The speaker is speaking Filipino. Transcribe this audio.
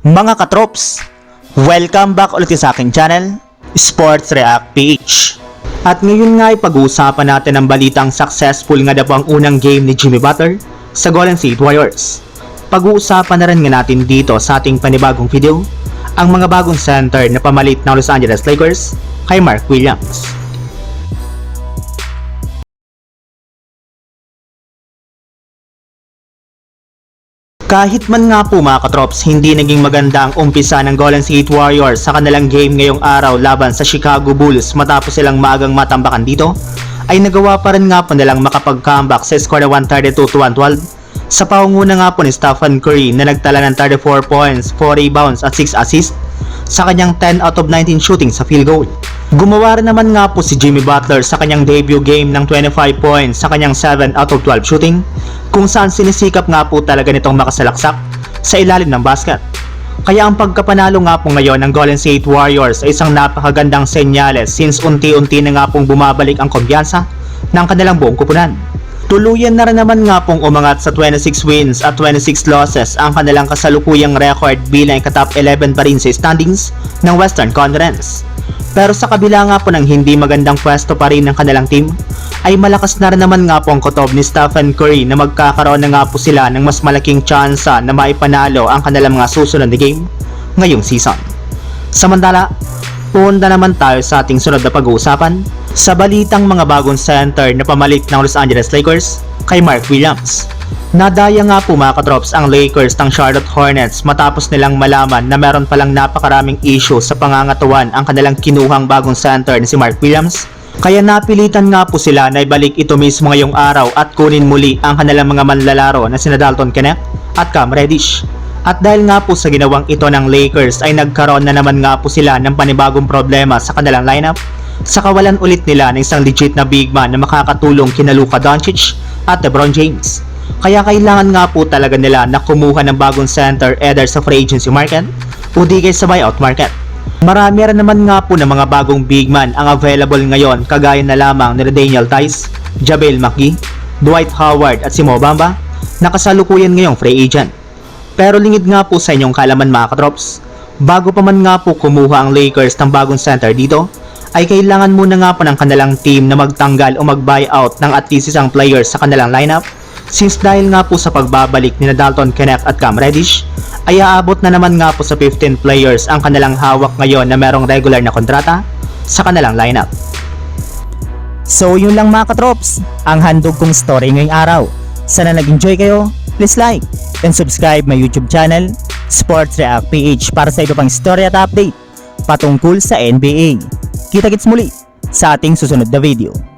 Mga katrops, welcome back ulit sa aking channel, Sports React PH. At ngayon nga ay pag-uusapan natin ang balitang successful nga daw ang unang game ni Jimmy Butler sa Golden State Warriors. Pag-uusapan na rin nga natin dito sa ating panibagong video, ang mga bagong center na pamalit ng Los Angeles Lakers kay Mark Williams. Kahit man nga po mga katrops, hindi naging maganda ang umpisa ng Golden State Warriors sa kanilang game ngayong araw laban sa Chicago Bulls matapos silang maagang matambakan dito, ay nagawa pa rin nga po nilang makapag-comeback sa score na 132-112 sa pangunguna nga po ni Stephen Curry na nagtala ng 34 points, 4 rebounds at 6 assists sa kanyang 10 out of 19 shooting sa field goal. Gumawa rin naman nga po si Jimmy Butler sa kanyang debut game ng 25 points sa kanyang 7 out of 12 shooting, kung saan sinisikap nga po talaga nitong makasalaksak sa ilalim ng basket. Kaya ang pagkapanalo nga po ngayon ng Golden State Warriors ay isang napakagandang senyales since unti-unti na nga pong bumabalik ang kumpiyansa ng kanilang buong kupunan. Tuluyan na rin naman nga pong umangat sa 26 wins at 26 losses ang kanilang kasalukuyang record bilang katop 11 pa rin sa standings ng Western Conference. Pero sa kabila nga po ng hindi magandang pwesto pa rin ng kanilang team, ay malakas na rin naman nga po ang kutob ni Stephen Curry na magkakaroon na nga po sila ng mas malaking tsansa na maipanalo ang kanilang mga susunod na game ngayong season. Samantala, punta naman tayo sa ating sunod na pag-uusapan sa balitang mga bagong center na pamalit ng Los Angeles Lakers kay Mark Williams. Nadaya nga po mga katrops ang Lakers ng Charlotte Hornets matapos nilang malaman na meron palang napakaraming issue sa pangangatuan ang kanilang kinuhang bagong center na si Mark Williams. Kaya napilitan nga po sila na ibalik ito mismo ngayong araw at kunin muli ang kanilang mga manlalaro na sina Dalton Knecht at Cam Reddish. At dahil nga po sa ginawang ito ng Lakers ay nagkaroon na naman nga po sila ng panibagong problema sa kanilang lineup sa kawalan ulit nila ng isang legit na big man na makakatulong kina Luka Doncic at LeBron James. Kaya kailangan nga po talaga nila na kumuha ng bagong center either sa free agency market o di kay sa buyout market. Marami rin naman nga po ng mga bagong big man ang available ngayon kagaya na lamang ni Daniel Theis, JaVale McGee, Dwight Howard at si Mo Bamba na kasalukuyan ngayong free agent. Pero lingid nga po sa inyong kaalaman mga katrops, bago pa man nga po kumuha ang Lakers ng bagong center dito, ay kailangan muna nga po ng kanilang team na magtanggal o mag-buyout ng at least isang players sa kanilang lineup, since dahil nga po sa pagbabalik ni Dalton Knecht at Cam Reddish, ay aabot na naman nga po sa 15 players ang kanilang hawak ngayon na merong regular na kontrata sa kanilang lineup. So yun lang mga katrops, ang handog kong story ngayong araw. Sana nag-enjoy kayo, please like and subscribe my YouTube channel, Sports React PH, para sa iba pang story at update patungkol sa NBA. Kita-kits muli sa ating susunod na video.